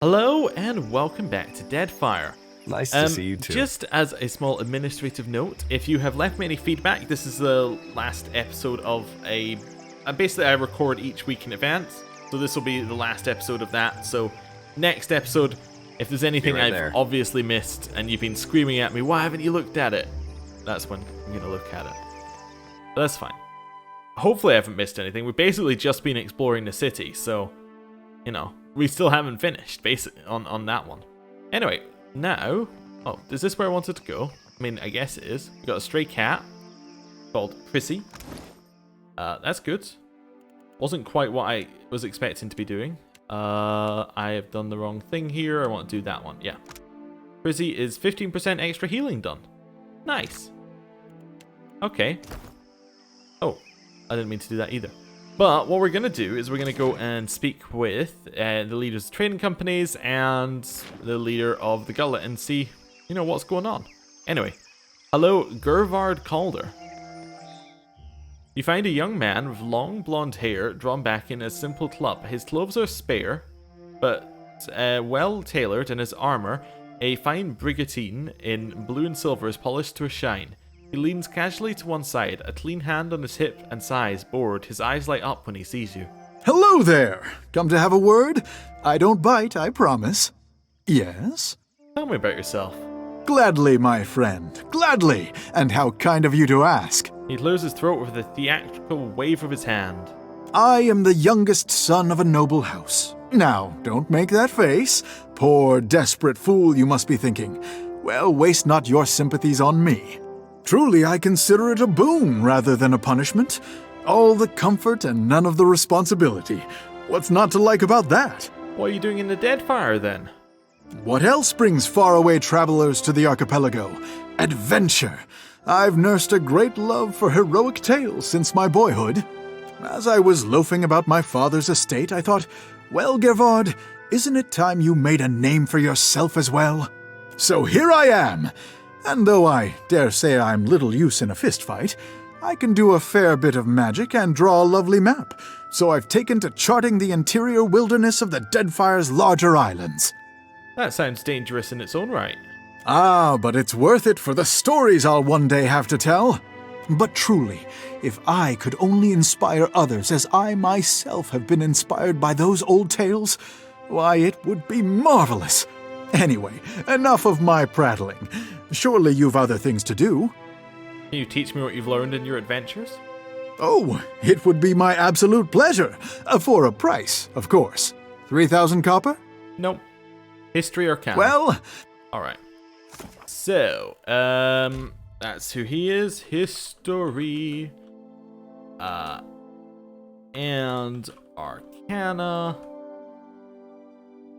Hello and welcome back to Deadfire. Nice to see you too. Just as a small administrative note, if you have left me any feedback, this is the last episode of basically I record each week in advance, so this will be the last episode of that. So next episode, if there's anything I've obviously missed and you've been screaming at me, why haven't you looked at it? That's when I'm going to look at it. But that's fine. Hopefully I haven't missed anything. We've basically just been exploring the city, so, you know, we still haven't finished, basically, on that one. Anyway, now... Oh, is this where I wanted to go? I mean, I guess it is. We've got a stray cat called Prissy. That's good. Wasn't quite what I was expecting to be doing. I have done the wrong thing here. I want to do that one. Yeah. Prissy is 15% extra healing done. Nice. Okay. Oh, I didn't mean to do that either. But what we're going to do is we're going to go and speak with the leaders of trading companies and the leader of the gullet and see, you know, what's going on. Anyway, hello, Gervard Calder. You find a young man with long blonde hair drawn back in a simple club. His clothes are spare, but well tailored, and his armor, a fine brigantine in blue and silver, is polished to a shine. He leans casually to one side, a clean hand on his hip and sighs, bored. His eyes light up when he sees you. Hello there! Come to have a word? I don't bite, I promise. Yes? Tell me about yourself. Gladly, my friend. Gladly! And how kind of you to ask. He clears his throat with a theatrical wave of his hand. I am the youngest son of a noble house. Now, don't make that face. Poor, desperate fool, you must be thinking. Well, waste not your sympathies on me. Truly, I consider it a boon rather than a punishment. All the comfort and none of the responsibility. What's not to like about that? What are you doing in the Deadfire, then? What else brings faraway travelers to the archipelago? Adventure! I've nursed a great love for heroic tales since my boyhood. As I was loafing about my father's estate, I thought, well, Gervard, isn't it time you made a name for yourself as well? So here I am! And though I dare say I'm little use in a fistfight, I can do a fair bit of magic and draw a lovely map, so I've taken to charting the interior wilderness of the Deadfire's larger islands. That sounds dangerous in its own right. Ah, but it's worth it for the stories I'll one day have to tell. But truly, if I could only inspire others as I myself have been inspired by those old tales, why, it would be marvelous. Anyway, enough of my prattling. Surely you've other things to do. Can you teach me what you've learned in your adventures? Oh, it would be my absolute pleasure. For a price, of course. 3,000 copper? Nope. History or canon? Well... Alright. So, that's who he is. History. And Arcana.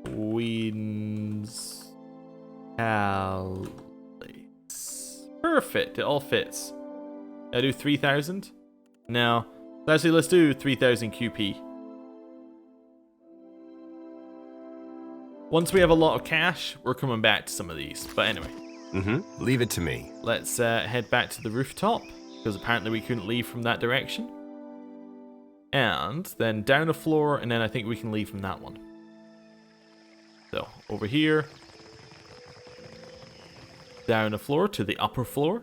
Queen's Calice. Perfect, it all fits. I do 3,000? No. Actually, let's do 3,000 QP. Once we have a lot of cash, we're coming back to some of these. But anyway. Leave it to me. Let's head back to the rooftop, because apparently we couldn't leave from that direction. And then down a floor, and then I think we can leave from that one. So, over here. Down a floor to the upper floor.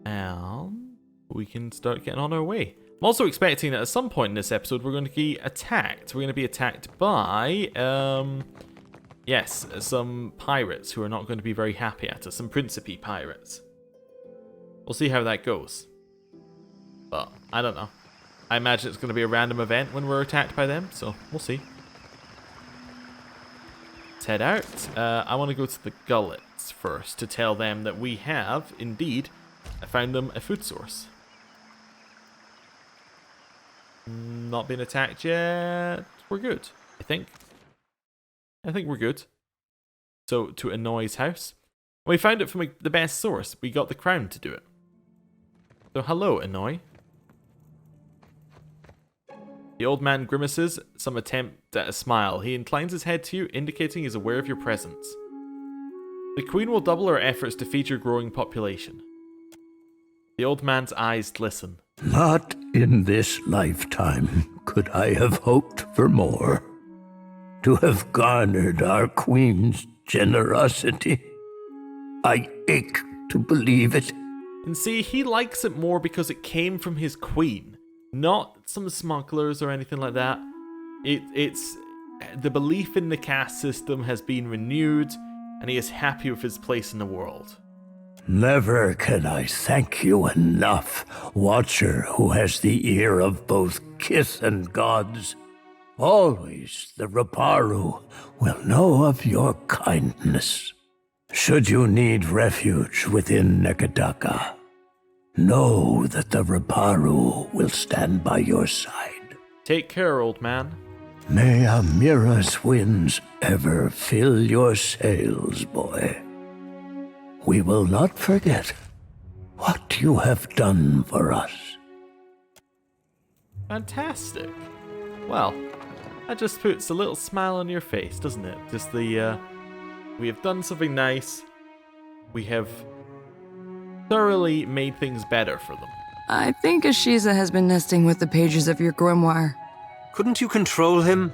And we can start getting on our way. I'm also expecting that at some point in this episode we're going to be attacked. We're going to be attacked by, yes, some pirates who are not going to be very happy at us. Some Principe pirates. We'll see how that goes. But, I don't know. I imagine it's going to be a random event when we're attacked by them, so we'll see. Let's head out. I want to go to the gullets first to tell them that we have, indeed, found them a food source. Not been attacked yet. We're good, I think. I think we're good. So, to Anoy's house. We found it from the best source. We got the crown to do it. So, hello, Anoy. The old man grimaces some attempt at a smile. He inclines his head to you, indicating he's aware of your presence. The Queen will double her efforts to feed your growing population. The old man's eyes glisten. Not in this lifetime could I have hoped for more. to have garnered our queen's generosity. I ache to believe it. And see, he likes it more because it came from his queen, not some smugglers or anything like that. It's the belief in the caste system has been renewed, and he is happy with his place in the world. Never can I thank you enough, Watcher who has the ear of both kith and gods. Always the Raparu will know of your kindness. Should you need refuge within Nekadaka, know that the Raparu will stand by your side. Take care, old man. May Amira's winds ever fill your sails, boy. We will not forget what you have done for us. Fantastic. Well, that just puts a little smile on your face, doesn't it? Just the, we have done something nice. We have thoroughly made things better for them. I think Ashiza has been nesting with the pages of your grimoire. Couldn't you control him?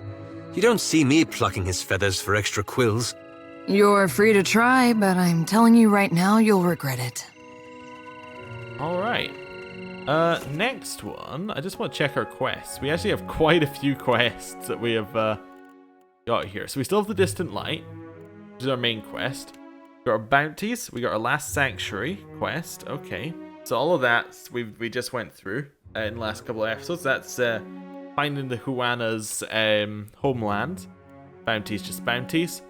You don't see me plucking his feathers for extra quills. You're free to try, but I'm telling you right now, you'll regret it. Alright. Next one, I just want to check our quests. We actually have quite a few quests that we have got here. So we still have the Distant Light, which is our main quest. We got our bounties, we got our Last Sanctuary quest, okay. So all of that we just went through in the last couple of episodes. That's finding the Huana's homeland. Bounties, just bounties.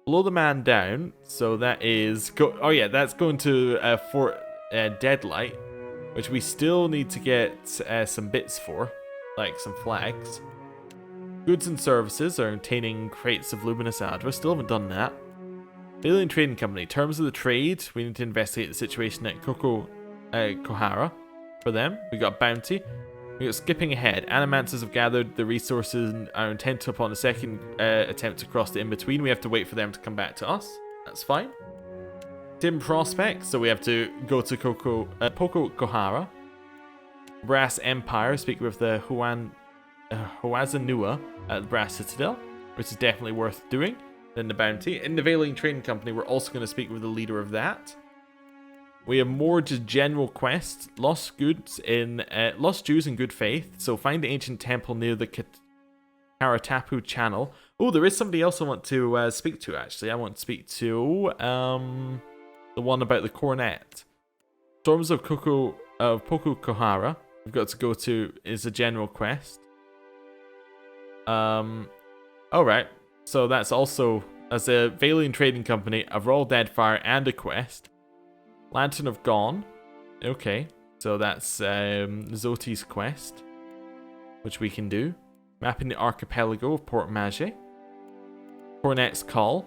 Blow the man down, so that is that's going to Fort Deadlight, which we still need to get some bits for, like some flags. Goods and services are obtaining crates of luminous adra. Still haven't done that. Alien Trading Company. Terms of the trade. We need to investigate the situation at Kohara for them. We got a bounty. We got skipping ahead. Animancers have gathered the resources and are intent upon a second attempt to cross the in-between. We have to wait for them to come back to us. That's fine. Dim Prospects, so we have to go to Poko Kohara. Brass Empire, speak with the Hazanui at the Brass Citadel, which is definitely worth doing. Then the bounty. In the Veiling Trading Company, we're also going to speak with the leader of that. We have more just general quests. Lost Jews in good faith. So find the ancient temple near the Karatapu channel. Oh, there is somebody else I want to speak to, actually. I want to speak to the one about the cornet. Storms of Poko Kohara. We've got to go to is a general quest. Alright. So that's also as a Valiant Trading Company, a Royal Deadfire, and a quest. Lantern of Gone. Okay. So that's Zoti's quest, which we can do. Mapping the archipelago of Port Mage. Cornet's Call.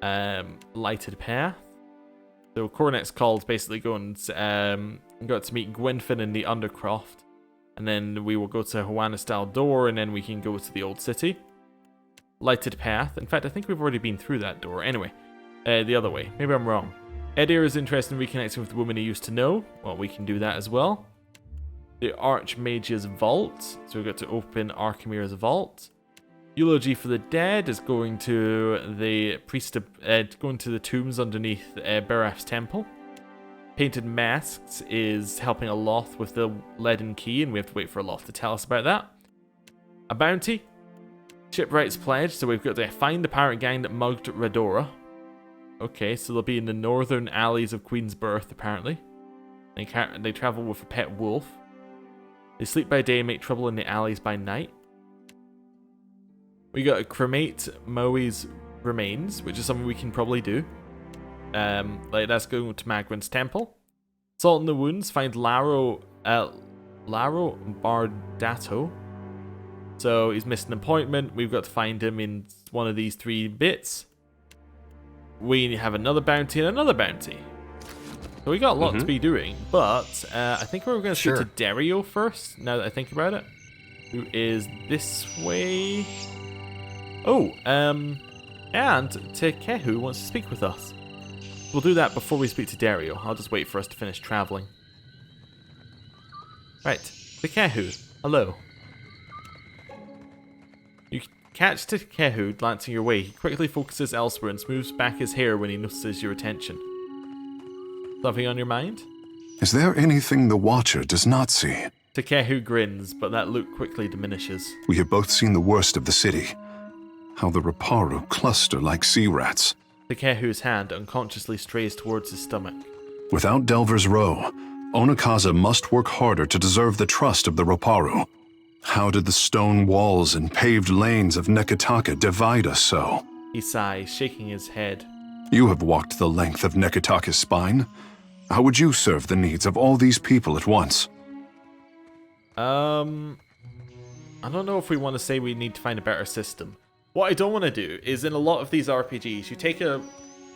Lighted Path. So Cornet's Call is basically going got to meet Gwynfin in the Undercroft. And then we will go to Huana Style Door, and then we can go to the Old City. Lighted Path. In fact, I think we've already been through that door. Anyway, the other way. Maybe I'm wrong. Edir is interested in reconnecting with the woman he used to know. Well, we can do that as well. The Archmage's Vault. So we've got to open Archimir's Vault. Eulogy for the Dead is going to the going to the tombs underneath Baraf's temple. Painted Masks is helping Aloth with the leaden key, and we have to wait for Aloth to tell us about that. A bounty. Shipwright's Pledge, so we've got to find the pirate gang that mugged Radora. Okay, so they'll be in the northern alleys of Queen's Birth, apparently. They travel with a pet wolf. They sleep by day and make trouble in the alleys by night. We got to cremate Moe's remains, which is something we can probably do. Like that's going to Magrin's temple. Salt in the wounds. Find Laro Bardato. So he's missed an appointment. We've got to find him in one of these 3 bits. We have another bounty and another bounty. So we got a lot to be doing, but I think we're going to speak to Dario first. Now that I think about it, who is this way? Oh, and Tekehu wants to speak with us. We'll do that before we speak to Dario. I'll just wait for us to finish traveling. Right, Tekehu, hello. catch Takehu glancing your way. He quickly focuses elsewhere and smooths back his hair when he notices your attention. Something on your mind? Is there anything the Watcher does not see? Takehu grins, but that look quickly diminishes. We have both seen the worst of the city. How the Raparu cluster like sea rats. Takehu's hand unconsciously strays towards his stomach. Without Delver's Row, Onakaza must work harder to deserve the trust of the Raparu. How did the stone walls and paved lanes of Nekataka divide us so? He sighs, shaking his head. You have walked the length of Nekataka's spine. How would you serve the needs of all these people at once? I don't know if we want to say we need to find a better system. What I don't want to do is in a lot of these RPGs, you take a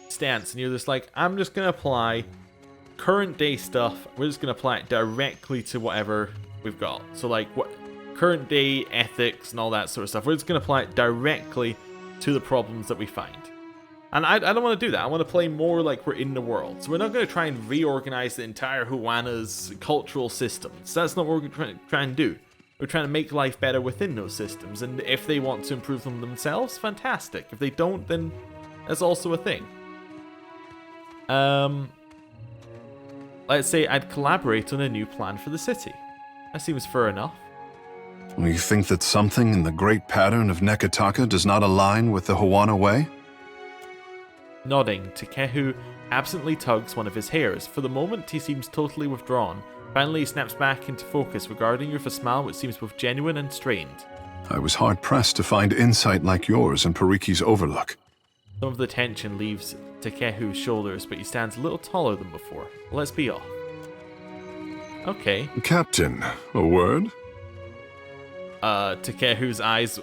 stance and you're just like, I'm just going to apply current day stuff. We're just going to apply it directly to whatever we've got. So like what current day ethics and all that sort of stuff. We're just going to apply it directly to the problems that we find. And I don't want to do that. I want to play more like we're in the world. So we're not going to try and reorganize the entire Huana's cultural systems. That's not what we're going to try and do. We're trying to make life better within those systems. And if they want to improve them themselves, fantastic. If they don't, then that's also a thing. Let's say I'd collaborate on a new plan for the city. That seems fair enough. You think that something in the great pattern of Nekataka does not align with the Huana way? Nodding, Takehu absently tugs one of his hairs. For the moment, he seems totally withdrawn. Finally, he snaps back into focus, regarding you with a smile which seems both genuine and strained. I was hard-pressed to find insight like yours in Pariki's Overlook. Some of the tension leaves Takehu's shoulders, but he stands a little taller than before. Let's be off. Okay. Captain, a word? Takehu's eyes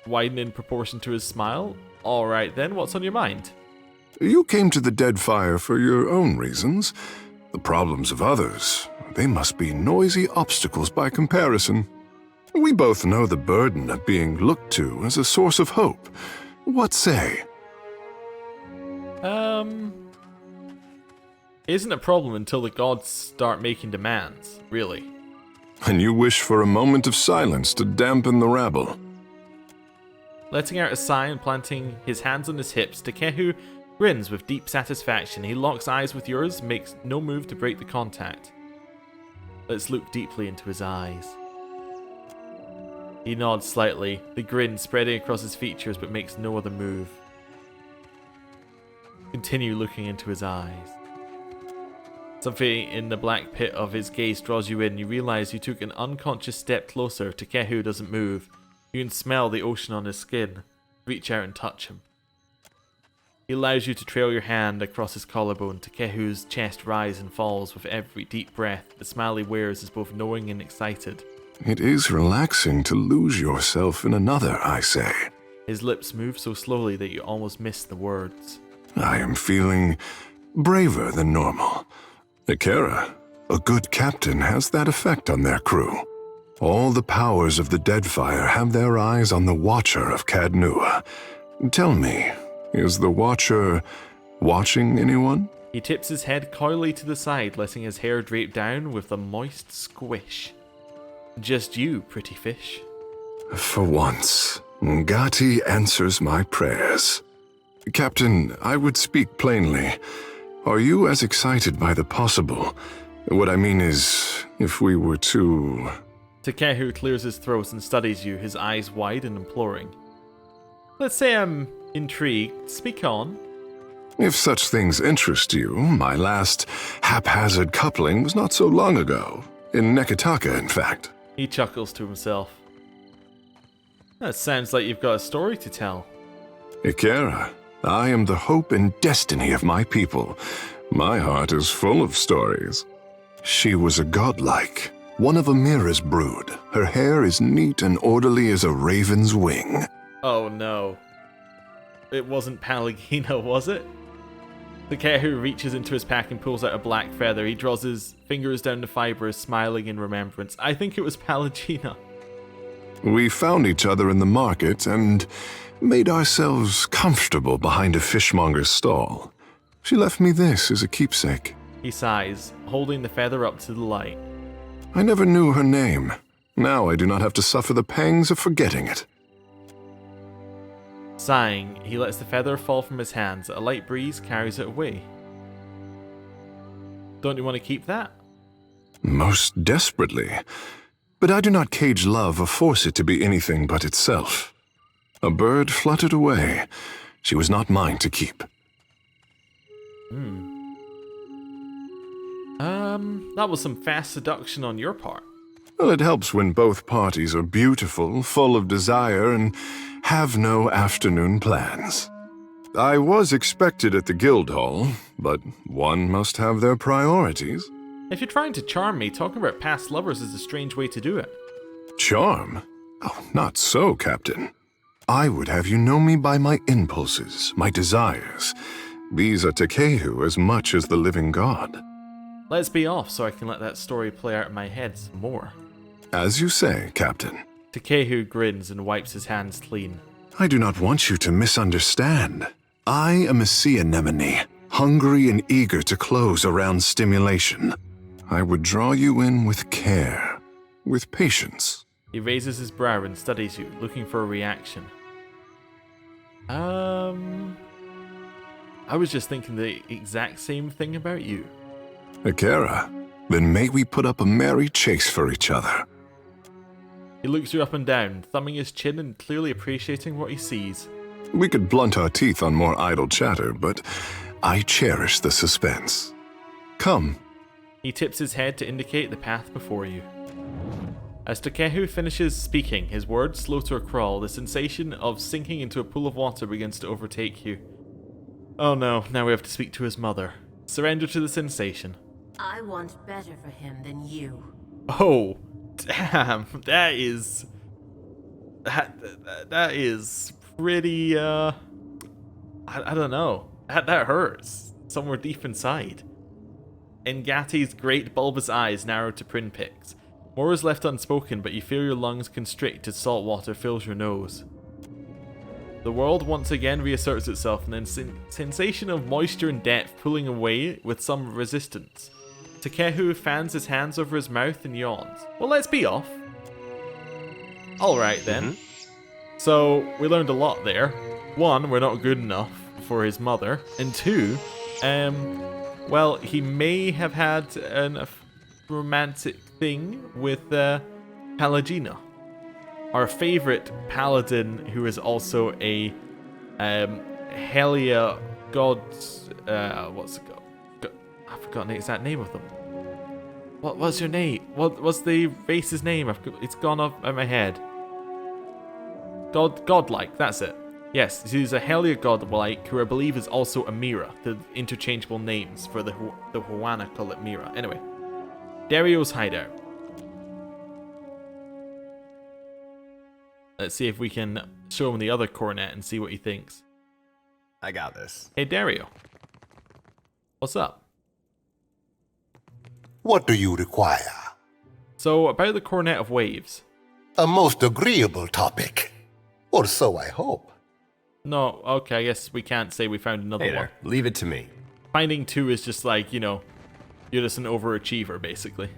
widen in proportion to his smile. Alright then, what's on your mind? You came to the Deadfire for your own reasons. The problems of others, they must be noisy obstacles by comparison. We both know the burden of being looked to as a source of hope. What say? Isn't a problem until the gods start making demands, really. And you wish for a moment of silence to dampen the rabble. Letting out a sigh and planting his hands on his hips, Takehu grins with deep satisfaction. He locks eyes with yours, makes no move to break the contact. Let's look deeply into his eyes. He nods slightly, the grin spreading across his features but makes no other move. Continue looking into his eyes. Something in the black pit of his gaze draws you in. You realize you took an unconscious step closer. Takehu doesn't move. You can smell the ocean on his skin. Reach out and touch him. He allows you to trail your hand across his collarbone. Takehu's chest rises and falls with every deep breath. The smile he wears is both knowing and excited. It is relaxing to lose yourself in another, I say. His lips move so slowly that you almost miss the words. I am feeling braver than normal. Ikera, a good captain has that effect on their crew. All the powers of the Deadfire have their eyes on the Watcher of Cadnua. Tell me, is the Watcher watching anyone? He tips his head coyly to the side, letting his hair drape down with a moist squish. Just you, pretty fish. For once, Ngati answers my prayers. Captain, I would speak plainly. Are you as excited by the possible? What I mean is, if we were to... Takehu clears his throat and studies you, his eyes wide and imploring. Let's say I'm intrigued. Speak on. If such things interest you, my last haphazard coupling was not so long ago. In Nekataka, in fact. He chuckles to himself. That sounds like you've got a story to tell. Ikera, I am the hope and destiny of my people. My heart is full of stories. She was a godlike, one of Amira's brood. Her hair is neat and orderly as a raven's wing. Oh no. It wasn't Palagina, was it? Takehu reaches into his pack and pulls out a black feather. He draws his fingers down the fibers, smiling in remembrance. I think it was Palagina. We found each other in the market and made ourselves comfortable behind a fishmonger's stall. She left me this as a keepsake. He sighs, holding the feather up to the light. I never knew her name. Now I do not have to suffer the pangs of forgetting it. Sighing, he lets the feather fall from his hands. A light breeze carries it away. Don't you want to keep that? Most desperately. But I do not cage love or force it to be anything but itself. A bird fluttered away. She was not mine to keep. That was some fast seduction on your part. Well, it helps when both parties are beautiful, full of desire, and have no afternoon plans. I was expected at the Guildhall, but one must have their priorities. If you're trying to charm me, talking about past lovers is a strange way to do it. Charm? Oh, not so, Captain. I would have you know me by my impulses, my desires. These are Tekehu as much as the living god. Let's be off so I can let that story play out in my head some more. As you say, Captain. Tekehu grins and wipes his hands clean. I do not want you to misunderstand. I am a sea anemone, hungry and eager to close around stimulation. I would draw you in with care, with patience. He raises his brow and studies you, looking for a reaction. I was just thinking the exact same thing about you. Akira, then may we put up a merry chase for each other. He looks you up and down, thumbing his chin and clearly appreciating what he sees. We could blunt our teeth on more idle chatter, but I cherish the suspense. Come. He tips his head to indicate the path before you. As Tekehu finishes speaking, his words slow to a crawl, the sensation of sinking into a pool of water begins to overtake you. Oh no, now we have to speak to his mother. Surrender to the sensation. I want better for him than you. Oh, damn, that is pretty, I don't know. That hurts. Somewhere deep inside. Ngati's great bulbous eyes narrow to pinpricks. More is left unspoken, but you feel your lungs constrict as salt water fills your nose. The world once again reasserts itself, and then sensation of moisture and depth pulling away with some resistance. Tekehu fans his hands over his mouth and yawns. Well, let's be off. Alright then. So, we learned a lot there. One, we're not good enough for his mother. And two, well, he may have had a romantic thing with Palagina. Our favorite paladin, who is also a Helia god. What's it called? I've forgotten the exact name of them. What was your name? What was the race's name? It's gone off in my head. Godlike, that's it. Yes, he's a Helia godlike, who I believe is also a Mira, the interchangeable names for the Huana call it Mira. Anyway, Dario's hideout. Let's see if we can show him the other cornet and see what he thinks. I got this. Hey Dario. What's up? What do you require? So, about the Cornet of Waves. A most agreeable topic. Or so I hope. No, okay, I guess we can't say we found another Hey one. there, leave it to me. Finding two is just like, you know, you're just an overachiever, basically.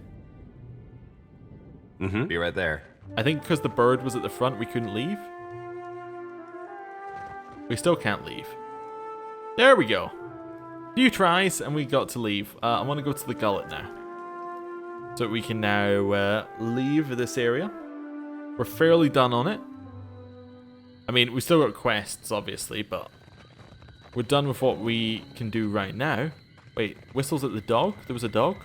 Be right there. I think because the bird was at the front, we couldn't leave. We still can't leave. There we go. Few tries, and we got to leave. I want to go to the gullet now. So we can now leave this area. We're fairly done on it. I mean, we still got quests, obviously, but we're done with what we can do right now. Wait, whistles at the dog? There was a dog?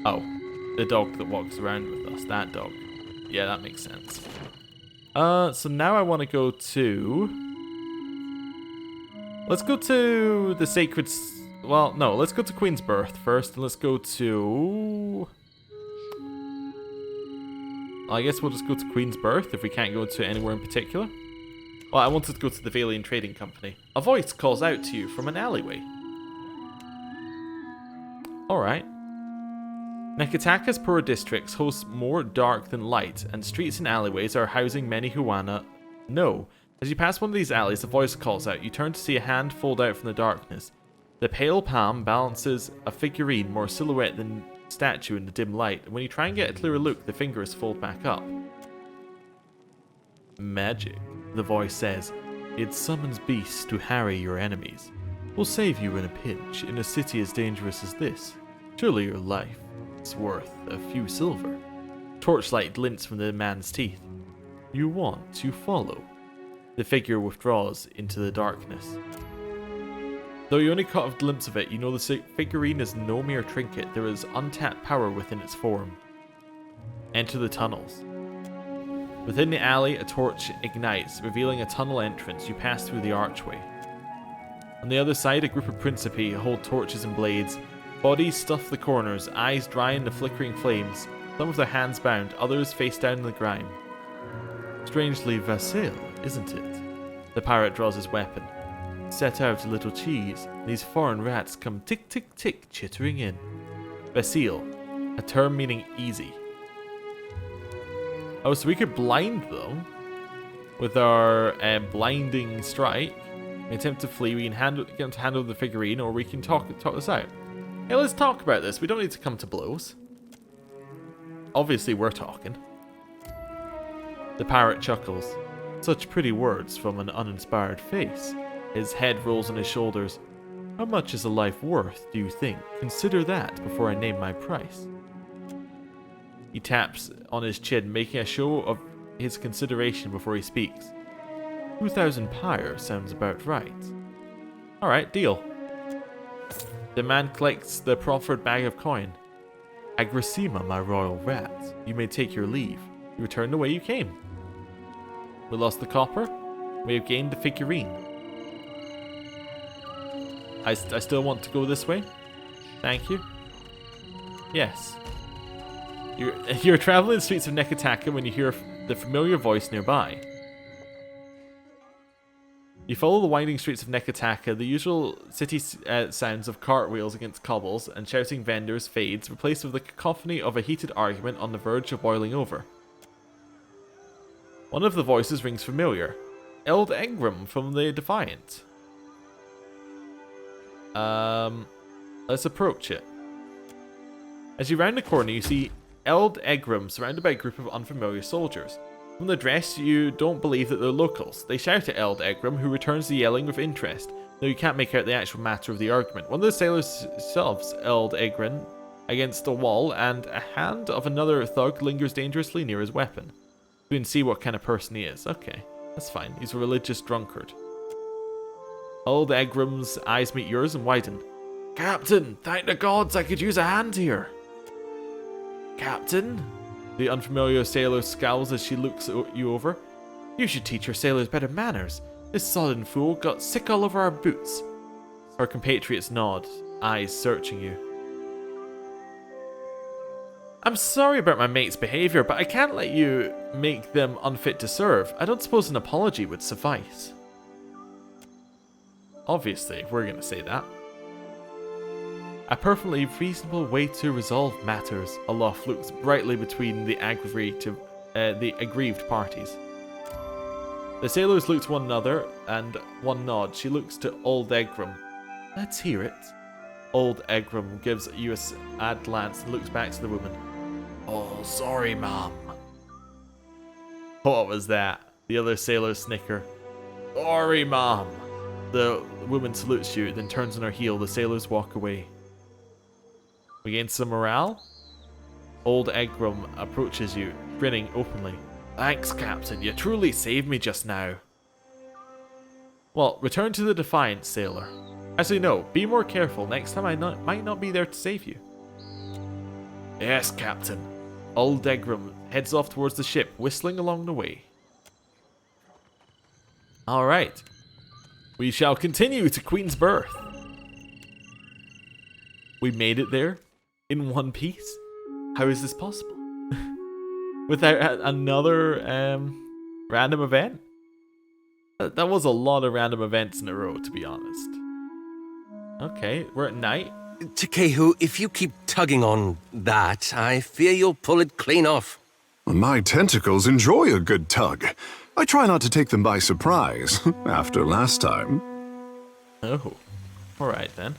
Oh, the dog that walks around with us. That dog. Yeah, that makes sense. So now I want to go to... Let's go to the Sacred... Well, no, let's go to Queen's Birth first, and let's go to... I guess we'll just go to Queen's Birth if we can't go to anywhere in particular. Well, I wanted to go to the Valian Trading Company. A voice calls out to you from an alleyway. Alright. Nekataka's poorer districts host more dark than light, and streets and alleyways are housing many Huana. No. As you pass one of these alleys, a voice calls out. You turn to see a hand fold out from the darkness. The pale palm balances a figurine, more silhouette than statue in the dim light, and when you try and get a clearer look, the fingers fold back up. Magic. the voice says. It summons beasts to harry your enemies. Will save you in a pinch in a city as dangerous as this. Surely your life is worth a few silver. Torchlight glints from the man's teeth. You want, you follow. The figure withdraws into the darkness. Though you only caught a glimpse of it, you know the figurine is no mere trinket. There is untapped power within its form. Enter the tunnels. Within the alley, a torch ignites, revealing a tunnel entrance. You pass through the archway. On the other side, a group of Principi hold torches and blades. Bodies stuff the corners, eyes dry in the flickering flames. Some with their hands bound, others face down in the grime. Strangely Vasile, isn't it? The pirate draws his weapon. Set out a little cheese. These foreign rats come tick tick tick chittering in. Vasile, a term meaning easy. Oh, so we could blind them with our blinding strike. We attempt to flee. We can get them to hand over the figurine, or we can talk this out. Hey, let's talk about this. We don't need to come to blows. Obviously, we're talking. The pirate chuckles. Such pretty words from an uninspired face. His head rolls on his shoulders. How much is a life worth, do you think? Consider that before I name my price. He taps on his chin, making a show of his consideration before he speaks. 2,000 pyre sounds about right. Alright, deal. The man collects the proffered bag of coin. Agrissima, my royal rat. You may take your leave. You return the way you came. We lost the copper. We have gained the figurine. I still want to go this way. Thank you. Yes. You're traveling the streets of Nekataka when you hear the familiar voice nearby. You follow the winding streets of Nekataka. The usual city sounds of cartwheels against cobbles and shouting vendors fades, replaced with the cacophony of a heated argument on the verge of boiling over. One of the voices rings familiar. Eld Engram from the Defiant. Let's approach it. As you round the corner, you see Eld Egram surrounded by a group of unfamiliar soldiers. From their dress, you don't believe that they're locals. They shout at Eld Egram, who returns the yelling with interest, though you can't make out the actual matter of the argument. One of the sailors shoves Eld Egram against a wall, and a hand of another thug lingers dangerously near his weapon. You can see what kind of person he is. Okay, that's fine. He's a religious drunkard. Eld Egram's eyes meet yours and widen. Captain, thank the gods I could use a hand here. Captain? The unfamiliar sailor scowls as she looks you over. You should teach your sailors better manners. This sodden fool got sick all over our boots. Her compatriots nod, eyes searching you. I'm sorry about my mate's behaviour, but I can't let you make them unfit to serve. I don't suppose an apology would suffice. Obviously, we're going to say that. A perfectly reasonable way to resolve matters. Aloft looks brightly between the aggrieved parties. The sailors look to one another, and one nod. She looks to Old Egram. Let's hear it. Old Egram gives you a sad glance and looks back to the woman. Oh, sorry, ma'am. What was that? The other sailors snicker. Sorry, ma'am. The woman salutes you, then turns on her heel. The sailors walk away. We gain some morale. Old Egram approaches you, grinning openly. Thanks, Captain. You truly saved me just now. Well, return to the Defiant, sailor. Actually, no. Be more careful. Next time I might not be there to save you. Yes, Captain. Old Egram heads off towards the ship, whistling along the way. Alright. We shall continue to Queen's Birth. We made it there in one piece. How is this possible? Without another random event? That was a lot of random events in a row, to be honest. Okay, we're at night. Takehu, if you keep tugging on that, I fear you'll pull it clean off. My tentacles enjoy a good tug. I try not to take them by surprise, after last time. Oh, alright then.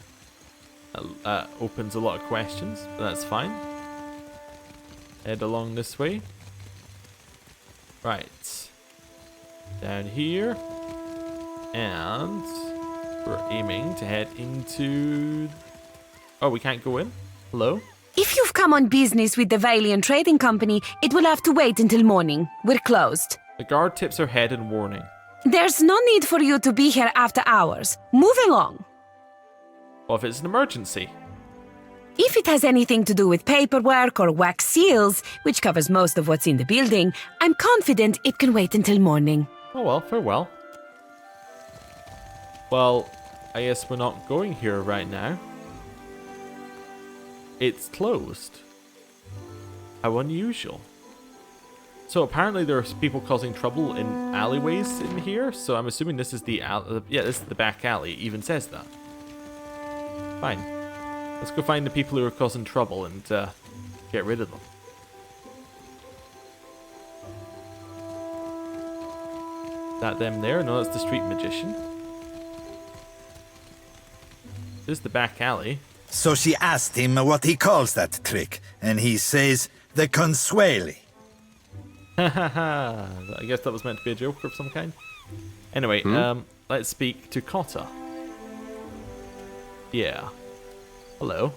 That opens a lot of questions, but that's fine. Head along this way. Right. Down here. And we're aiming to head into... Oh, we can't go in? Hello? If you've come on business with the Valiant Trading Company, it will have to wait until morning. We're closed. The guard tips her head in warning. There's no need for you to be here after hours. Move along. What if it's an emergency? If it has anything to do with paperwork or wax seals, which covers most of what's in the building, I'm confident it can wait until morning. Oh well, farewell. Well, I guess we're not going here right now. It's closed. How unusual. So apparently there's people causing trouble in alleyways in here, so I'm assuming this is the this is the back alley. It even says that. Fine. Let's go find the people who are causing trouble and get rid of them. Is that them there? No, that's the street magician. This is the back alley. So she asked him what he calls that trick, and he says, the consueli. Hahaha. I guess that was meant to be a joke of some kind. Anyway, let's speak to Cotta. Yeah. Hello.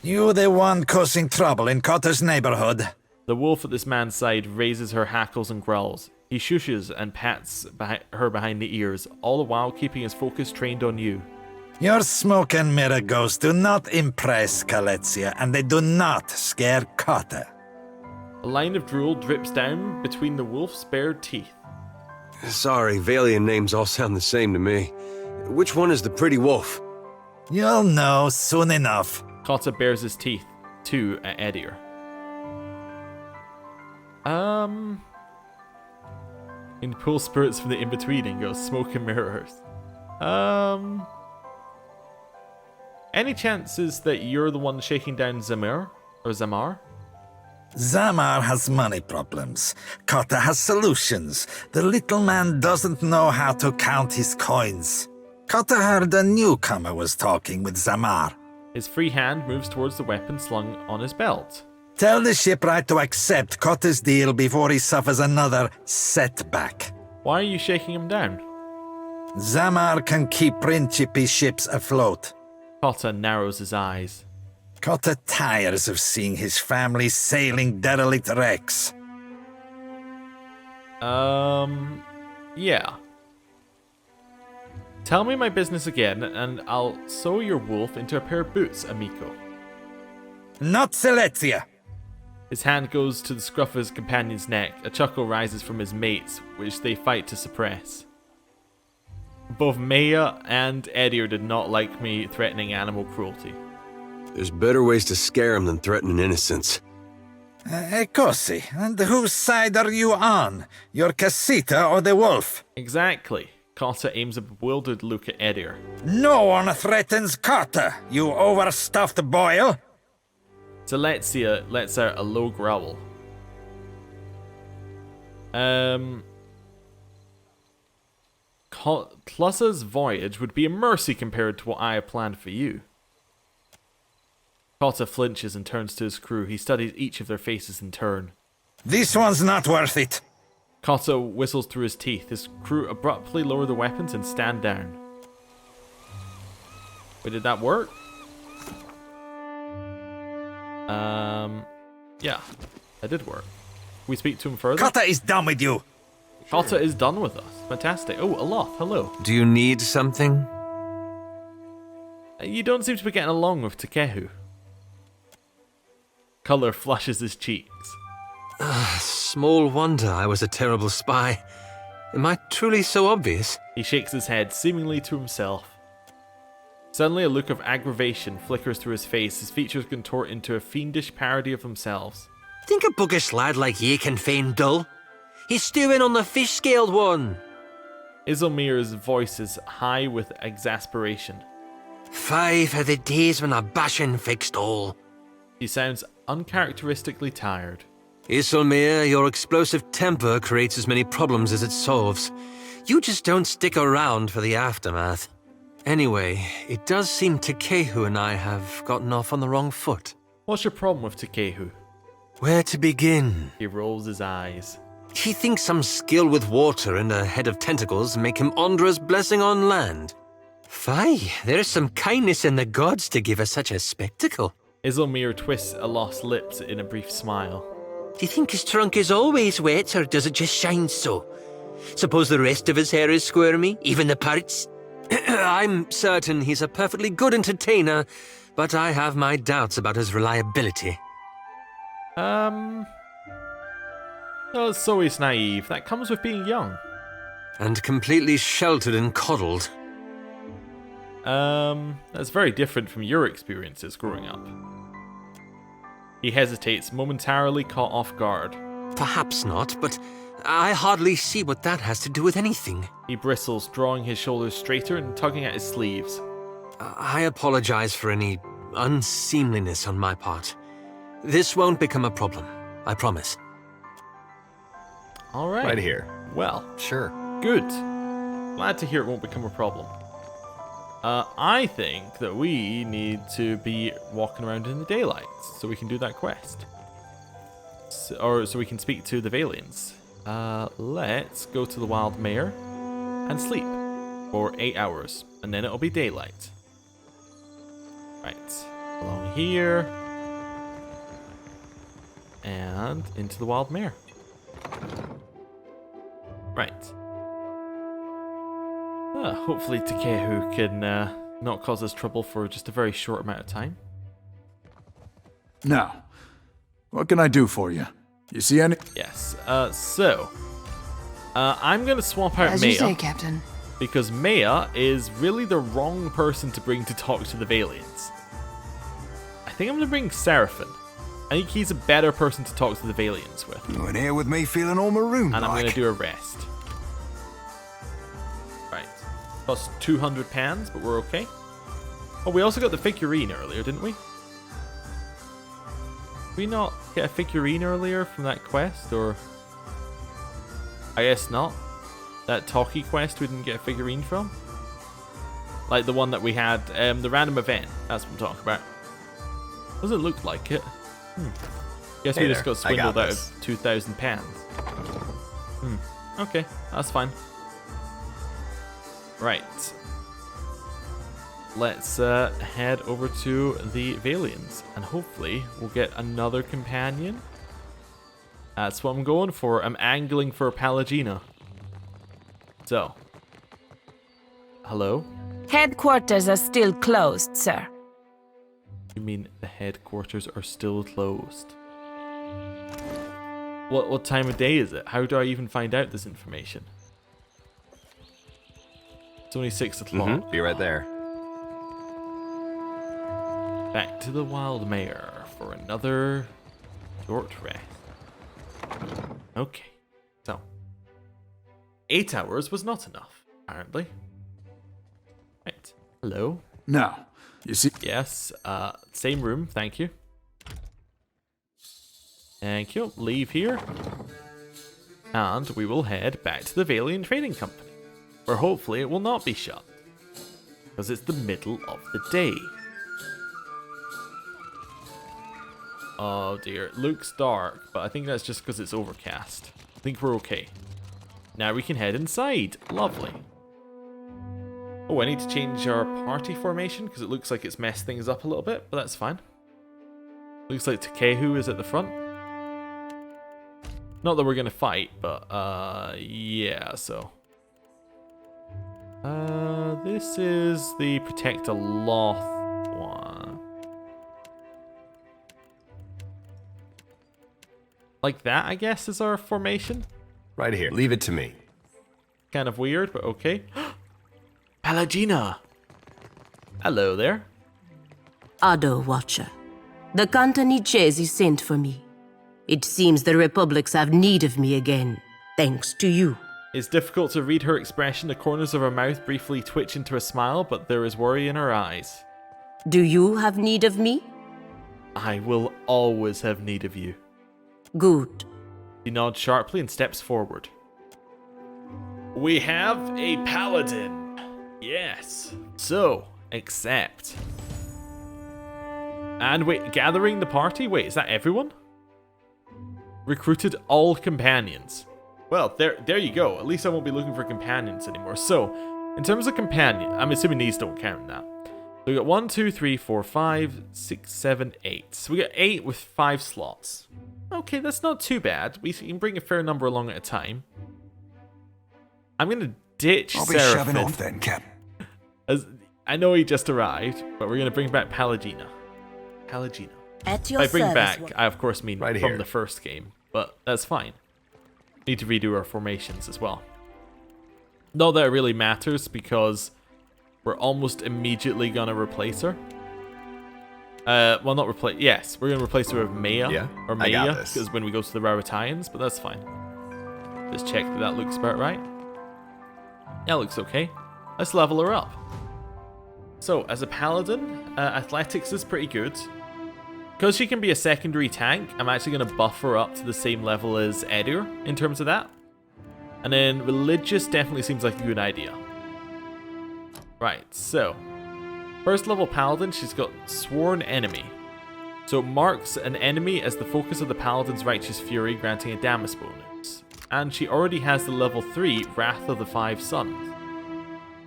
You the one causing trouble in Cotter's neighborhood? The wolf at this man's side raises her hackles and growls. He shushes and pats her behind the ears, all the while keeping his focus trained on you. Your smoke and mirror ghosts do not impress Kaletzia, and they do not scare Cotter. A line of drool drips down between the wolf's bared teeth. Sorry, Valiant names all sound the same to me. Which one is the pretty wolf? You'll know soon enough. Cotta bares his teeth, too, at Edier. Can pull spirits from the in-between and go smoke and mirrors. Any chances that you're the one shaking down Zamir? Or Zamar? Zamar has money problems. Cotter has solutions. The little man doesn't know how to count his coins. Cotter heard a newcomer was talking with Zamar. His free hand moves towards the weapon slung on his belt. Tell the shipwright to accept Cotter's deal before he suffers another setback. Why are you shaking him down? Zamar can keep Principe ships afloat. Cotta narrows his eyes. Cotter tires of seeing his family sailing derelict wrecks. Yeah. Tell me my business again, and I'll sew your wolf into a pair of boots, amico. Not Silesia! His hand goes to the scruff of his companion's neck. A chuckle rises from his mates, which they fight to suppress. Both Maya and Edier did not like me threatening animal cruelty. There's better ways to scare him than threatening innocents. Ecosi, and whose side are you on? Your Casita or the wolf? Exactly. Cotta aims a bewildered look at Edier. No one threatens Cotter, you overstuffed boil. Silesia lets out a low growl. Clussa's voyage would be a mercy compared to what I have planned for you. Cotta flinches and turns to his crew. He studies each of their faces in turn. This one's not worth it. Cotta whistles through his teeth. His crew abruptly lower the weapons and stand down. Wait, did that work? Yeah, that did work. Can we speak to him further? Cotta is done with you. Cotta is done with us. Fantastic. Oh, Aloth, hello. Do you need something? You don't seem to be getting along with Takehu. Color flushes his cheeks. Small wonder I was a terrible spy. Am I truly so obvious? He shakes his head, seemingly to himself. Suddenly a look of aggravation flickers through his face. His features contort into a fiendish parody of themselves. Think a buggish lad like ye can feign dull? He's stewing on the fish-scaled one. Isilmir's voice is high with exasperation. 5 are the days when I bashin' fixed all. He sounds uncharacteristically tired. Isilmir, your explosive temper creates as many problems as it solves. You just don't stick around for the aftermath. Anyway, it does seem Takehu and I have gotten off on the wrong foot. What's your problem with Takehu? Where to begin? He rolls his eyes. He thinks some skill with water and a head of tentacles make him Ondra's blessing on land. Fie, there's some kindness in the gods to give us such a spectacle. Isilmir twists a lost lips in a brief smile. Do you think his trunk is always wet, or does it just shine so? Suppose the rest of his hair is squirmy, even the parts? I'm certain he's a perfectly good entertainer, but I have my doubts about his reliability. Oh, so he's naive. That comes with being young. And completely sheltered and coddled. That's very different from your experiences growing up. He hesitates, momentarily caught off guard. Perhaps not, but I hardly see what that has to do with anything. He bristles, drawing his shoulders straighter and tugging at his sleeves. I apologize for any unseemliness on my part. This won't become a problem, I promise. All right. Right here. Well, Sure. good. Glad to hear it won't become a problem. I think that we need to be walking around in the daylight so we can do that quest. So we can speak to the Valians. Let's go to the Wild Mare and sleep for 8 hours, and then it'll be daylight. Right, along here, and into the Wild Mare. Right. Hopefully Takehu can not cause us trouble for just a very short amount of time. Now, what can I do for you? You see any? Yes. I'm going to swap out As Maya. you say, Captain. Because Maya is really the wrong person to bring to talk to the Valians. I think I'm going to bring Seraphim. I think he's a better person to talk to the Valians with. You in here with me feeling all maroon And I'm going to do a rest. Right. Cost 200 pounds, but we're okay. Oh, we also got the figurine earlier, didn't we? Did we not get a figurine earlier from that quest, or... I guess not. That Talkie quest we didn't get a figurine from? Like the one that we had, the random event. That's what I'm talking about. Doesn't look like it. Guess we just got swindled out of 2,000 pounds. Okay, that's fine. Right. Let's head over to the Valians, and hopefully we'll get another companion. That's what I'm going for. I'm angling for Palagina. So. Hello? Headquarters are still closed, sir. You mean the headquarters are still closed? What time of day is it? How do I even find out this information? It's only 6 o'clock. Be right there. Back to the Wild Mare for another short rest. Okay, so 8 hours was not enough, apparently. Right, hello. Now, you see. Yes, same room, thank you. Thank you. Leave here. And we will head back to the Valian Trading Company, where hopefully it will not be shut, because it's the middle of the day. Oh dear, it looks dark, but I think that's just because it's overcast. I think we're okay. Now we can head inside. Lovely. Oh, I need to change our party formation because it looks like it's messed things up a little bit, but that's fine. Looks like Takehu is at the front. Not that we're going to fight, but yeah, so. This is the Protect a Loth one. Like that, I guess, is our formation. Right here. Leave it to me. Kind of weird, but okay. Palagina! Hello there. Ado, Watcher. The Cantanichesi sent for me. It seems the Republics have need of me again, thanks to you. It's difficult to read her expression. The corners of her mouth briefly twitch into a smile, but there is worry in her eyes. Do you have need of me? I will always have need of you. Good. He nods sharply and steps forward. We have a paladin. Yes. So, accept. And wait, gathering the party? Wait, is that everyone? Recruited all companions. Well, there you go. At least I won't be looking for companions anymore. So, in terms of companion, I'm assuming these don't count now. So we got 1, 2, 3, 4, 5, 6, 7, 8. So we got 8 with 5 slots. Okay, that's not too bad. We can bring a fair number along at a time. I'm gonna ditch I'll be Seraphim. shoving off then, Cap. As I know he just arrived, but we're gonna bring back Pallegina. At your By bring service, back, I of course mean Right from here. the first game, but that's fine. Need to redo our formations as well. Not that it really matters because we're almost immediately gonna replace her. Well, not replace. Yes, we're gonna replace her with Maya. Yeah, Or I got Maya, this. because when we go to the Raritans, but that's fine. Just check that looks about right. Yeah, looks okay. Let's level her up. So, as a paladin, athletics is pretty good. Because she can be a secondary tank, I'm actually going to buff her up to the same level as Edir in terms of that. And then religious definitely seems like a good idea. Right, so first level paladin, she's got sworn enemy. So it marks an enemy as the focus of the paladin's righteous fury, granting a damage bonus. And she already has the level 3 Wrath of the Five Suns.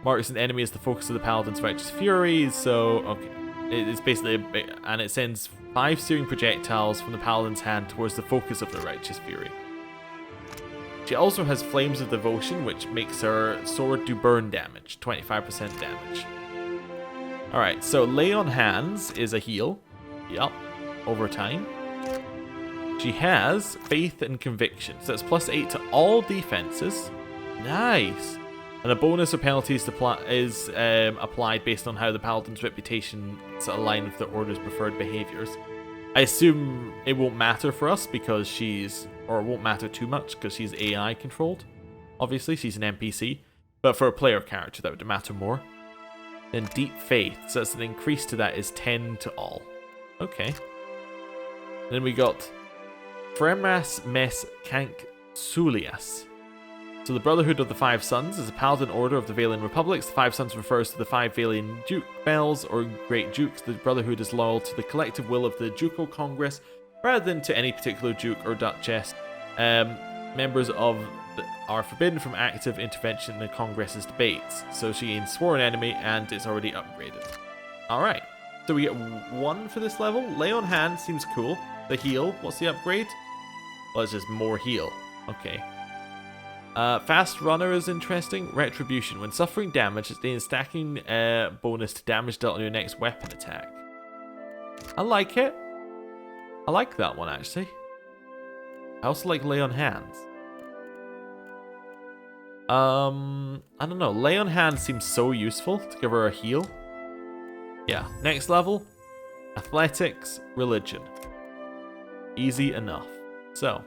Marks an enemy as the focus of the paladin's righteous fury, so okay. It's basically and it sends 5 searing projectiles from the paladin's hand towards the focus of the righteous fury. She also has Flames of Devotion, which makes her sword do burn damage, 25% damage. Alright, so Lay on Hands is a heal. Yup, over time. She has Faith and Conviction, so that's +8 to all defenses. Nice! And a bonus or penalty is applied based on how the paladin's reputation align with the order's preferred behaviors. I assume it won't matter for us because or it won't matter too much because she's AI controlled. Obviously, she's an NPC. But for a player character, that would matter more. Then Deep Faith, so that's an increase to that is 10 to all. Okay. Then we got Fremas Mes Kank Sulias. So the Brotherhood of the Five Sons is a paladin order of the Valian Republics. The Five Sons refers to the 5 Valian Duke Bells or Great Dukes. The Brotherhood is loyal to the collective will of the Ducal Congress rather than to any particular Duke or Duchess. Members are forbidden from active intervention in the Congress's debates. So she gains Sworn Enemy and it's already upgraded. Alright, so we get 1 for this level. Lay on Hand seems cool. The heal, what's the upgrade? Well, it's just more heal. Okay. Fast Runner is interesting. Retribution. When suffering damage, it's a stacking bonus to damage dealt on your next weapon attack. I like it. I like that one, actually. I also like Lay on Hands. I don't know. Lay on Hands seems so useful to give her a heal. Yeah. Next level. Athletics, Religion. Easy enough. So,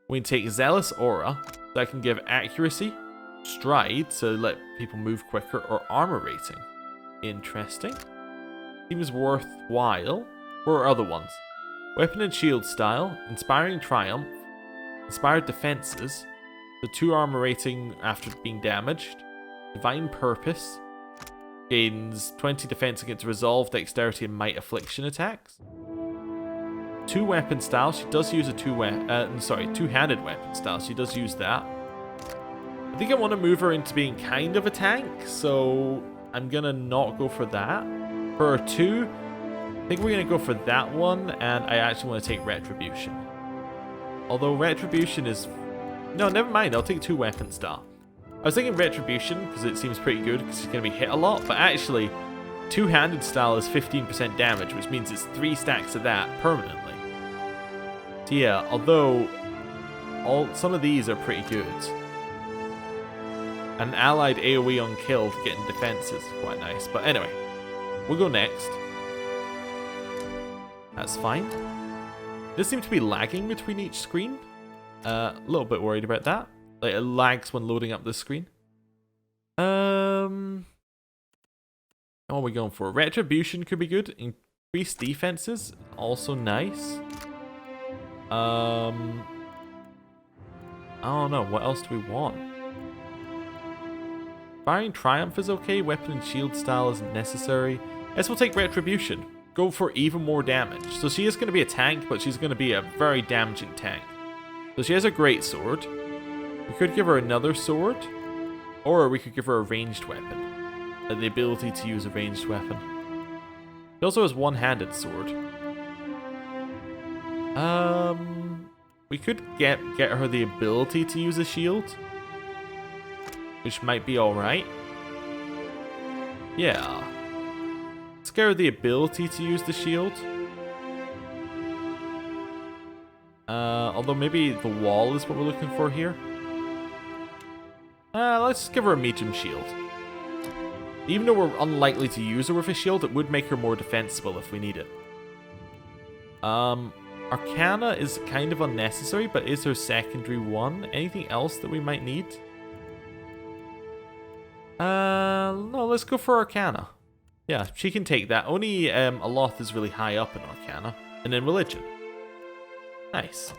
we can take Zealous Aura. That can give accuracy, stride, so let people move quicker, or armor rating. Interesting. Seems worthwhile. What are other ones? Weapon and shield style, inspiring triumph, inspired defenses, the 2 armor rating after being damaged, divine purpose, gains 20 defense against resolve, dexterity, and might affliction attacks. 2 weapon style, she does use a two-handed weapon style, she does use that. I think I want to move her into being kind of a tank, so I'm gonna not go for that. For a 2, I think we're gonna go for that one, and I actually want to take Retribution. Although Retribution is... No, never mind, I'll take 2 weapon style. I was thinking Retribution, because it seems pretty good, because she's gonna be hit a lot, but actually, two-handed style is 15% damage, which means it's 3 stacks of that permanently. So yeah, although some of these are pretty good. An allied AoE on kill to get in defense is quite nice. But anyway, we'll go next. That's fine. It does seem to be lagging between each screen. A little bit worried about that. Like, it lags when loading up the screen. What are we going for? Retribution could be good. Increased defenses, also nice. I don't know. What else do we want? Firing Triumph is okay. Weapon and shield style isn't necessary. Guess we'll take Retribution. Go for even more damage. So she is going to be a tank, but she's going to be a very damaging tank. So she has a great sword. We could give her another sword, or we could give her a ranged weapon. The ability to use a ranged weapon. She also has one-handed sword. We could get her the ability to use a shield, which might be alright. Yeah. Let's get her the ability to use the shield. Although maybe the wall is what we're looking for here. Let's give her a medium shield. Even though we're unlikely to use her with a shield, it would make her more defensible if we need it. Arcana is kind of unnecessary, but is her secondary one? Anything else that we might need? No, let's go for Arcana. Yeah, she can take that. Only Aloth is really high up in Arcana. And then Religion. Nice.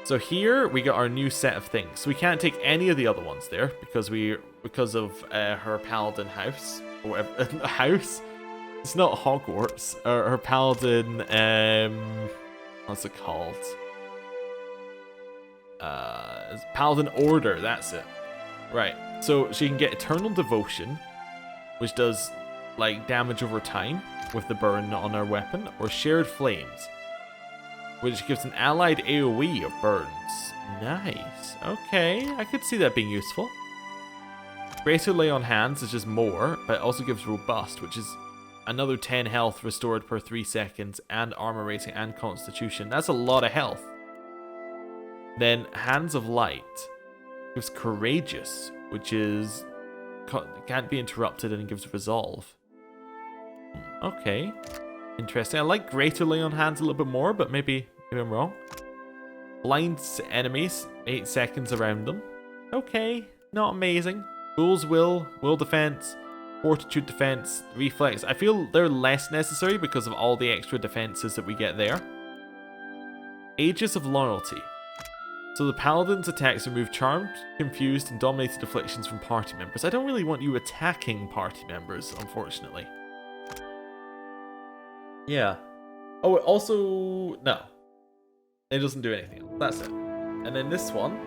So here we got our new set of things. So we can't take any of the other ones there because of her Paladin house. Or whatever. House? It's not Hogwarts. Her Paladin, what's it called? Paladin Order, that's it. Right. So she can get Eternal Devotion, which does like damage over time with the burn on her weapon, or Shared Flames, which gives an allied AoE of burns. Nice. Okay, I could see that being useful. Greater Lay on Hands is just more, but it also gives Robust, which is another 10 health restored per 3 seconds, and armor rating and constitution. That's a lot of health. Then Hands of Light gives Courageous, which is can't be interrupted and gives Resolve. Okay. Interesting. I like Greater Lay on Hands a little bit more, but maybe I'm wrong. Blinds enemies, 8 seconds around them. Okay, not amazing. Fool's Will, Will Defense, Fortitude Defense, Reflex. I feel they're less necessary because of all the extra defenses that we get there. Aegis of Loyalty. So the Paladin's attacks remove charmed, confused, and dominated afflictions from party members. I don't really want you attacking party members, unfortunately. Yeah. Oh, it also... No. It doesn't do anything else. That's it. And then this one.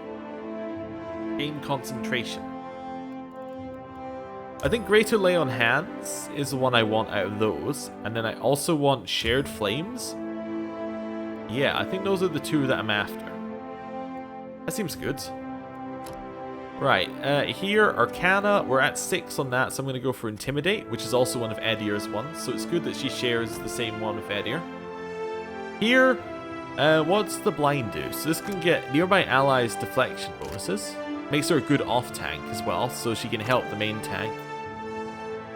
Gain Concentration. I think Greater Lay on Hands is the one I want out of those. And then I also want Shared Flames. Yeah, I think those are the two that I'm after. That seems good. Right, here, Arcana, we're at 6 on that, so I'm going to go for Intimidate, which is also one of Edier's ones, so it's good that she shares the same one with Edier. Here, what's the Blind do? So this can get nearby allies' deflection bonuses. Makes her a good off-tank as well, so she can help the main tank.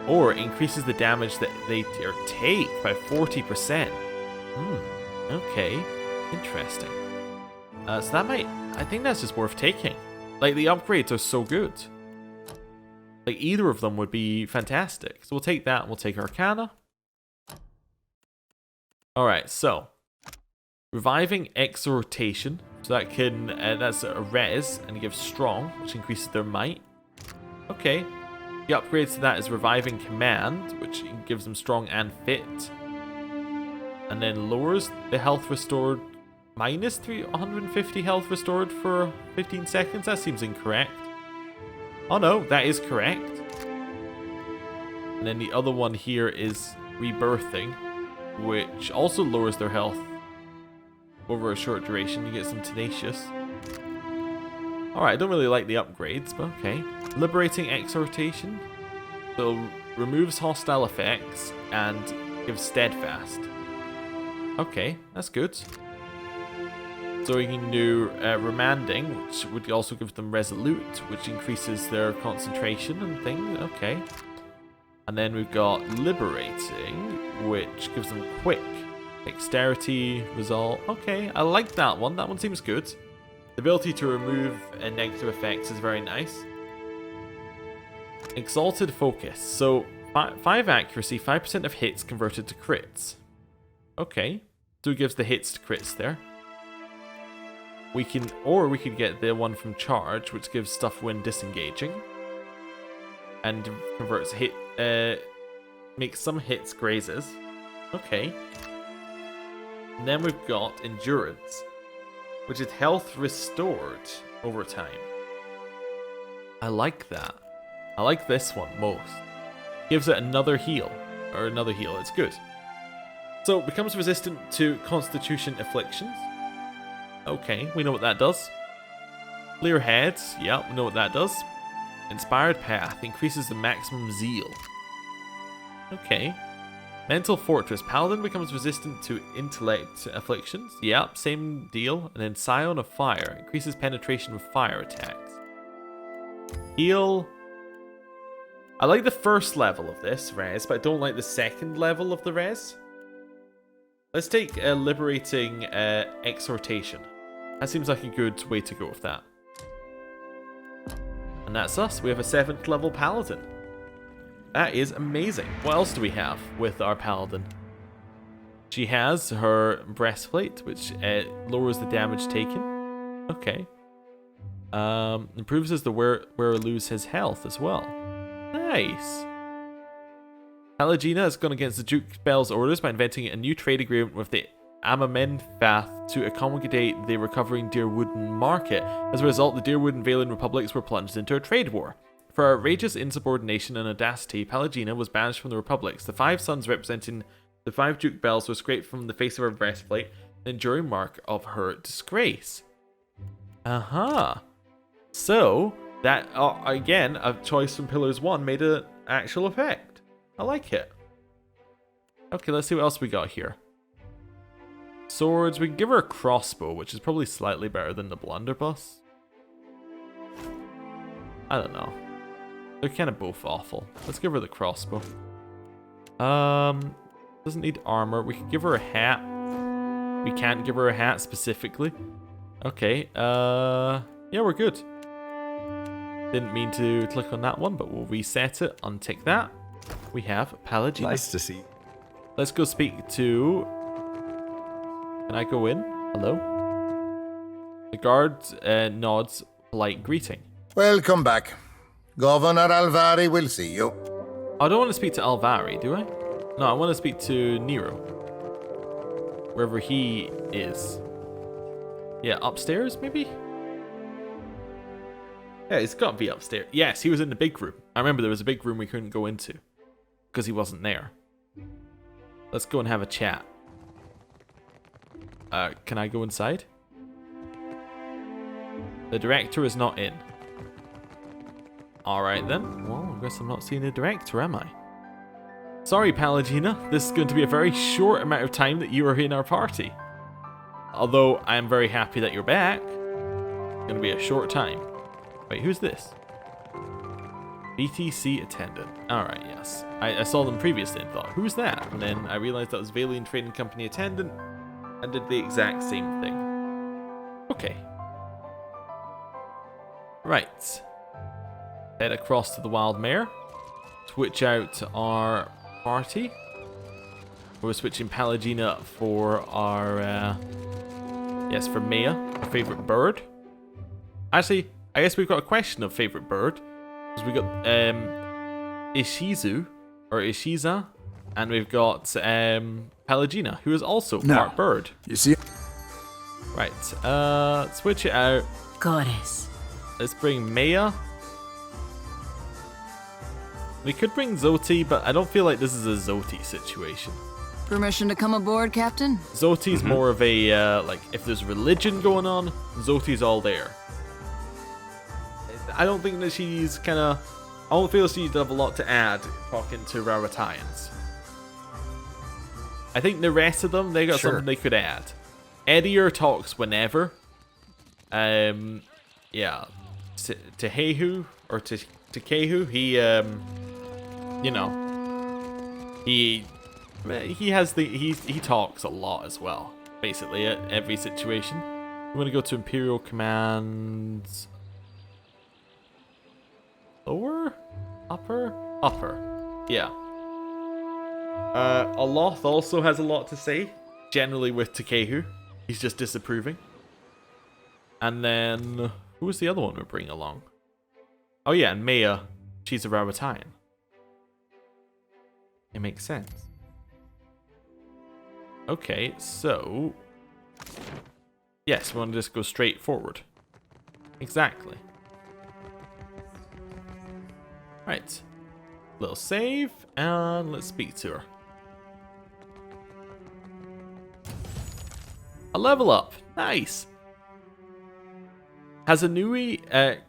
Or increases the damage that they take by 40%. Okay, interesting. So that might... I think that's just worth taking. Like, the upgrades are so good. Like, either of them would be fantastic. So we'll take that and we'll take Arcana. Alright, so. Reviving Exhortation. So that can, that's a res and it gives Strong, which increases their might. Okay. The upgrades to that is Reviving Command, which gives them Strong and Fit. And then lowers the health restored minus 350 health restored for 15 seconds? That seems incorrect. Oh no, that is correct. And then the other one here is Rebirthing, which also lowers their health over a short duration. You get some Tenacious. Alright, I don't really like the upgrades, but okay. Liberating Exhortation. So removes hostile effects and gives Steadfast. Okay, that's good. So we can do Remanding, which would also give them Resolute, which increases their concentration and things. Okay. And then we've got Liberating, which gives them Quick, Dexterity, Resolve. Okay, I like that one. That one seems good. The ability to remove negative effects is very nice. Exalted Focus. So 5 accuracy, 5% of hits converted to crits. Okay. So it gives the hits to crits there. We could get the one from Charge, which gives stuff when disengaging. And converts makes some hits grazes. Okay. And then we've got Endurance, which is health restored over time. I like that. I like this one most. Gives it another heal. Or another heal. It's good. So, becomes resistant to Constitution Afflictions. Okay, we know what that does. Clear Heads. Yep, we know what that does. Inspired Path. Increases the maximum zeal. Okay. Mental Fortress. Paladin becomes resistant to Intellect Afflictions. Yep, same deal. And then Scion of Fire. Increases penetration with fire attacks. Heal. I like the first level of this res, but I don't like the second level of the res. Let's take a Liberating Exhortation. That seems like a good way to go with that. And that's us. We have a 7th level Paladin. That is amazing. What else do we have with our Paladin? She has her Breastplate, which lowers the damage taken. Okay. Improves as the wearer loses his health as well. Nice. Pelagina has gone against the Duke Bell's orders by inventing a new trade agreement with the Amamenfath to accommodate the recovering Deerwooden market. As a result, the Deerwood and Valen republics were plunged into a trade war. For her outrageous insubordination and audacity, Pelagina was banished from the republics. The 5 sons representing the 5 Duke Bells were scraped from the face of her breastplate, an enduring mark of her disgrace. So, that, again, a choice from Pillars 1 made an actual effect. I like it. Okay, let's see what else we got here. Swords, we can give her a crossbow, which is probably slightly better than the blunderbuss. I don't know. They're kind of both awful. Let's give her the crossbow. Doesn't need armor. We can give her a hat. We can't give her a hat specifically. Okay, yeah, we're good. Didn't mean to click on that one, but we'll reset it, untick that. We have Pelagina. Nice to see. Let's go speak to... Can I go in? Hello? The guard nods polite greeting. Welcome back. Governor Alvari will see you. I don't want to speak to Alvari, do I? No, I want to speak to Nero. Wherever he is. Yeah, upstairs, maybe? Yeah, he's got to be upstairs. Yes, he was in the big room. I remember there was a big room we couldn't go into. Because he wasn't there. Let's go and have a chat. Can I go inside? The director is not in. Alright then. Well, I guess I'm not seeing the director, am I? Sorry, Pelagina. This is going to be a very short amount of time that you are in our party. Although, I am very happy that you're back. It's going to be a short time. Wait, who's this? BTC attendant. Alright, yes. I saw them previously and thought, who's that? And then I realized that was Valian Trading Company attendant and did the exact same thing. Okay. Right. Head across to the Wild Mare. Switch out our party. We're switching Pelagina for our, yes, for Maya, our favorite bird. Actually, I guess we've got a question of favorite bird. Because we got Ishizu, or Ishiza, and we've got Pelagina, who is also part bird. You see? Right, switch it out. Goddess. Let's bring Maya. We could bring Zoti, but I don't feel like this is a Zoti situation. Permission to come aboard, Captain? Zoti's more of a, like, if there's religion going on, Zoti's all there. I don't think that she's kind of... I don't feel she'd have a lot to add talking to Raratayans. I think the rest of them, they got something they could add. Edier talks whenever. Yeah. Tehehu, or Tekehu, he, you know, he has the... He talks a lot as well, basically, at every situation. We want to go to Imperial Commands... Lower? Upper? Upper. Yeah. Aloth also has a lot to say. Generally with Tekehu. He's just disapproving. And then... Who was the other one we're bringing along? Oh yeah, and Maya. She's a Rarathayan. It makes sense. Okay, so... Yes, we want to just go straight forward. Exactly. Right. Little save, and let's speak to her. A level up. Nice. Hazanui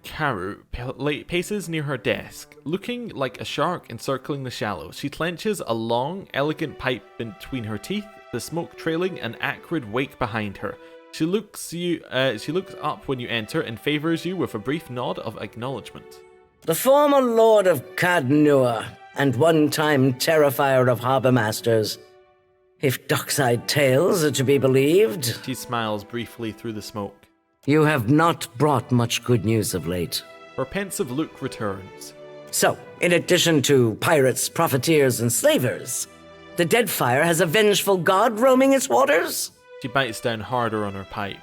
Karu paces near her desk, looking like a shark encircling the shallows. She clenches a long, elegant pipe between her teeth, the smoke trailing an acrid wake behind her. She looks up when you enter and favors you with a brief nod of acknowledgement. The former Lord of Cadnua and one-time Terrifier of Harbour Masters. If dockside tales are to be believed. She smiles briefly through the smoke. You have not brought much good news of late. Her pensive look returns. So, in addition to pirates, profiteers, and slavers, the Deadfire has a vengeful god roaming its waters? She bites down harder on her pipe.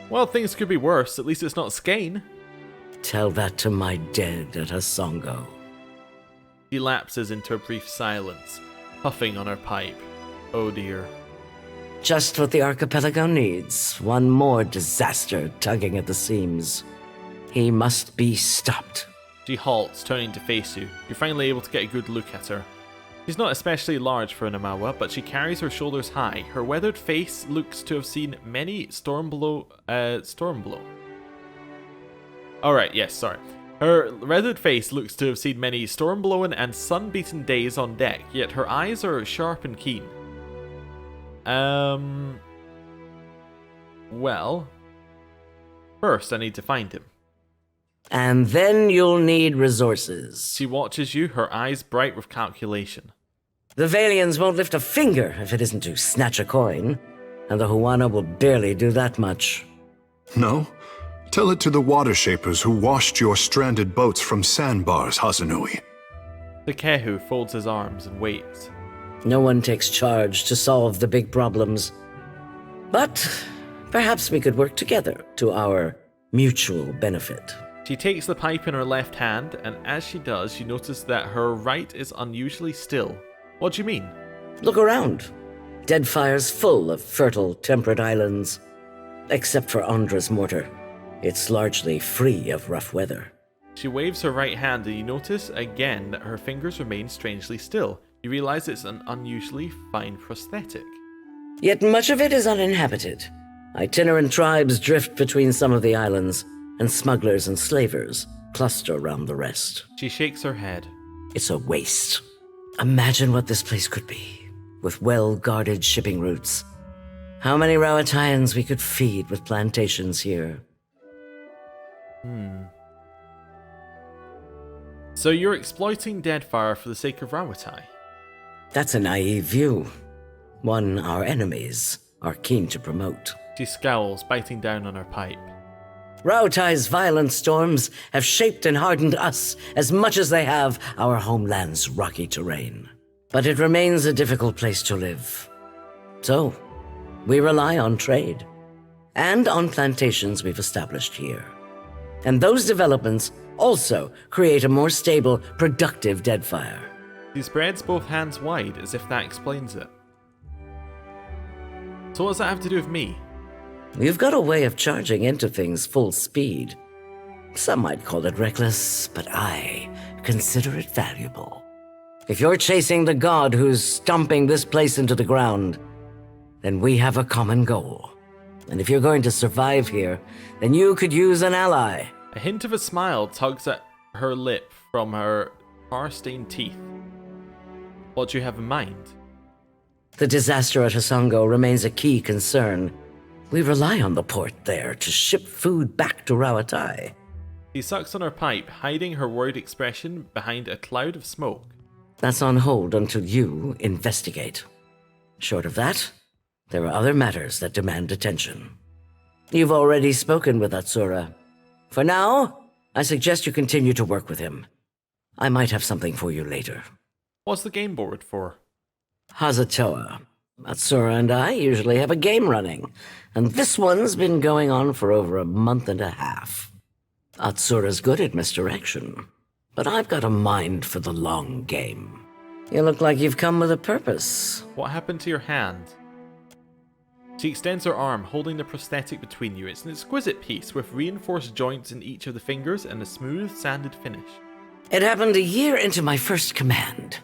Well, things could be worse. At least it's not Skane. Tell that to my dead at Hasongo. She lapses into a brief silence, puffing on her pipe. Oh dear. Just what the archipelago needs. One more disaster tugging at the seams. He must be stopped. She halts, turning to face you. You're finally able to get a good look at her. She's not especially large for an Amawa, but she carries her shoulders high. Her weathered face looks to have seen many stormblow. Alright, yes, sorry. Her weathered face looks to have seen many storm-blown and sun-beaten days on deck, yet her eyes are sharp and keen. Well, first I need to find him. And then you'll need resources. She watches you, her eyes bright with calculation. The Valians won't lift a finger if it isn't to snatch a coin, and the Huana will barely do that much. No? Tell it to the water shapers who washed your stranded boats from sandbars, Hazanui. The Kehu folds his arms and waits. No one takes charge to solve the big problems. But perhaps we could work together to our mutual benefit. She takes the pipe in her left hand, and as she does, you notice that her right is unusually still. What do you mean? Look around. Deadfire's full of fertile, temperate islands. Except for Andra's mortar. It's largely free of rough weather. She waves her right hand, and you notice again that her fingers remain strangely still. You realize it's an unusually fine prosthetic. Yet much of it is uninhabited. Itinerant tribes drift between some of the islands, and smugglers and slavers cluster around the rest. She shakes her head. It's a waste. Imagine what this place could be, with well-guarded shipping routes. How many Rawatayans we could feed with plantations here. So you're exploiting Deadfire for the sake of Rawatai? That's a naive view. One our enemies are keen to promote. She scowls, biting down on her pipe. Rawatai's violent storms have shaped and hardened us as much as they have our homeland's rocky terrain. But it remains a difficult place to live. So, we rely on trade, and on plantations we've established here. And those developments also create a more stable, productive Deadfire. She spreads both hands wide as if that explains it. So what does that have to do with me? You've got a way of charging into things full speed. Some might call it reckless, but I consider it valuable. If you're chasing the god who's stomping this place into the ground, then we have a common goal. And if you're going to survive here, then you could use an ally. A hint of a smile tugs at her lip from her tar-stained teeth. What do you have in mind? The disaster at Hasongo remains a key concern. We rely on the port there to ship food back to Rawatai. She sucks on her pipe, hiding her worried expression behind a cloud of smoke. That's on hold until you investigate. Short of that, there are other matters that demand attention. You've already spoken with Atsura. For now, I suggest you continue to work with him. I might have something for you later. What's the game board for? Hazatoa. Atsura and I usually have a game running, and this one's been going on for over a month and a half. Atsura's good at misdirection, but I've got a mind for the long game. You look like you've come with a purpose. What happened to your hand? She extends her arm, holding the prosthetic between you. It's an exquisite piece with reinforced joints in each of the fingers and a smooth, sanded finish. It happened a year into my first command.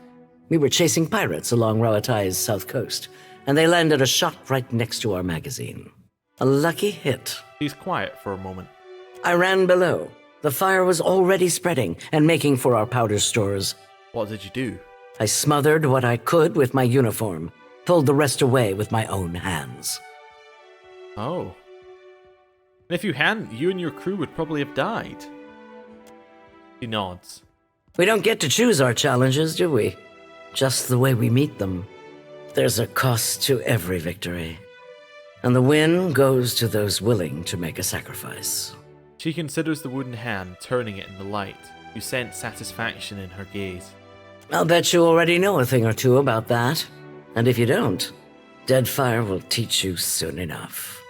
We were chasing pirates along Rawatai's south coast, and they landed a shot right next to our magazine. A lucky hit. She's quiet for a moment. I ran below. The fire was already spreading and making for our powder stores. What did you do? I smothered what I could with my uniform, pulled the rest away with my own hands. Oh. And if you hadn't, you and your crew would probably have died. He nods. We don't get to choose our challenges, do we? Just the way we meet them. There's a cost to every victory. And the win goes to those willing to make a sacrifice. She considers the wooden hand, turning it in the light. You sense satisfaction in her gaze. I'll bet you already know a thing or two about that. And if you don't, Deadfire will teach you soon enough.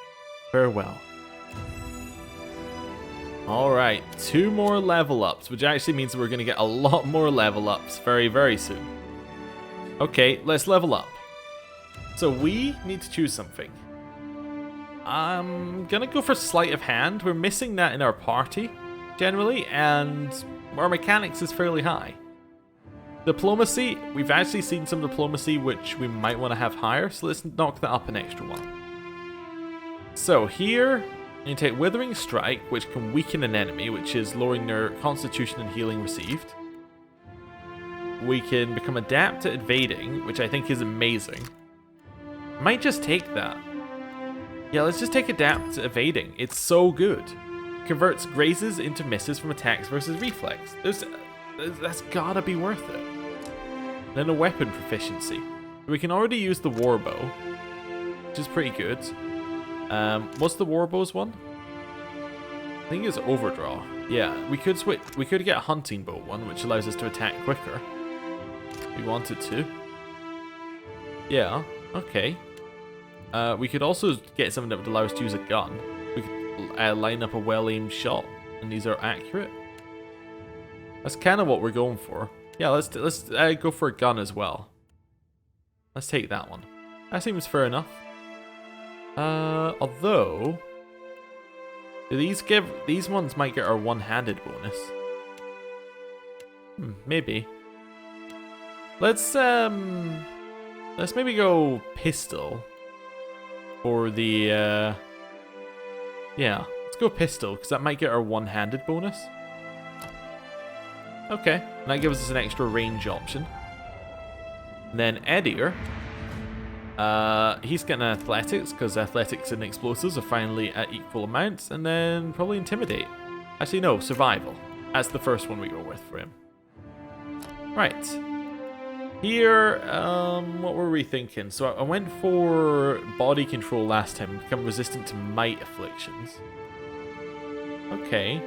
Farewell. Alright, 2 more level ups, which actually means that we're going to get a lot more level ups very, very soon. Okay, let's level up. So we need to choose something. I'm going to go for Sleight of Hand. We're missing that in our party, generally, and our mechanics is fairly high. Diplomacy, we've actually seen some diplomacy which we might want to have higher, so let's knock that up an extra 1. So here, you take Withering Strike, which can weaken an enemy, which is lowering their constitution and healing received. We can become adept at evading, which I think is amazing. Might just take that. Yeah, let's just take adept at evading. It's so good. Converts grazes into misses from attacks versus reflex. That's gotta be worth it. Then a weapon proficiency. We can already use the warbow, which is pretty good. What's the warbow's one? I think it's overdraw. Yeah, we could switch. We could get a hunting bow one, which allows us to attack quicker. If we wanted to. Yeah. Okay. We could also get something that would allow us to use a gun. We could line up a well-aimed shot, and these are accurate. That's kind of what we're going for. Yeah, let's go for a gun as well. Let's take that one. That seems fair enough. Although these ones might get our one-handed bonus. Maybe. Let's maybe go pistol for the yeah, let's go pistol because that might get our one-handed bonus. Okay, and that gives us an extra range option. And then Edier, he's getting athletics because athletics and explosives are finally at equal amounts, and then probably intimidate. Actually, no, survival. That's the first one we go with for him. Right. Here, what were we thinking? So I went for body control last time, become resistant to might afflictions. Okay.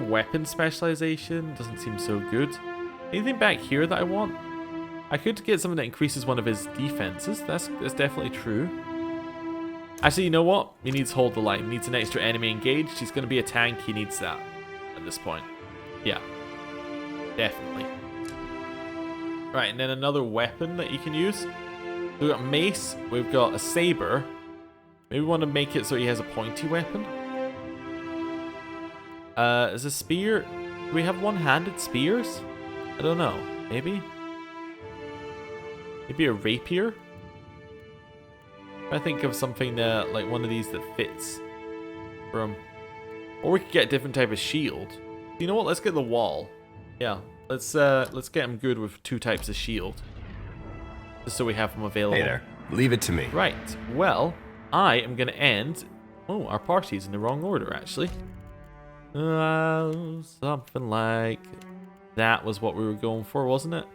Weapon specialization doesn't seem so good. Anything back here that I want? I could get something that increases one of his defenses. That's definitely true. Actually, you know what? He needs hold the line. He needs an extra enemy engaged. He's going to be a tank. He needs that at this point. Yeah, definitely. Right, and then another weapon that you can use. We've got mace. We've got a saber. Maybe we want to make it so he has a pointy weapon. Is a spear? Do we have one-handed spears? I don't know. Maybe? Maybe a rapier? I think of something like one of these that fits from. Or we could get a different type of shield. You know what? Let's get the wall. Yeah. Let's get him good with 2 types of shield. Just so we have them available. Hey there. Leave it to me. Right. Well, I am gonna end. Oh, our party's in the wrong order actually. Something like that was what we were going for, wasn't it?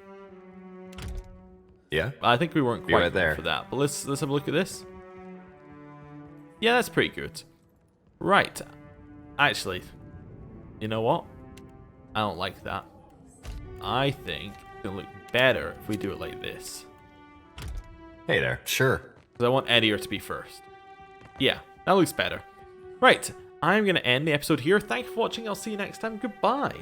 Yeah. I think we weren't quite right there for that, but let's have a look at this. Yeah, that's pretty good. Right. Actually, you know what? I don't like that. I think it'll look better if we do it like this. Hey there. Sure. Because I want Edier to be first. Yeah, that looks better. Right. I'm going to end the episode here. Thank you for watching. I'll see you next time. Goodbye.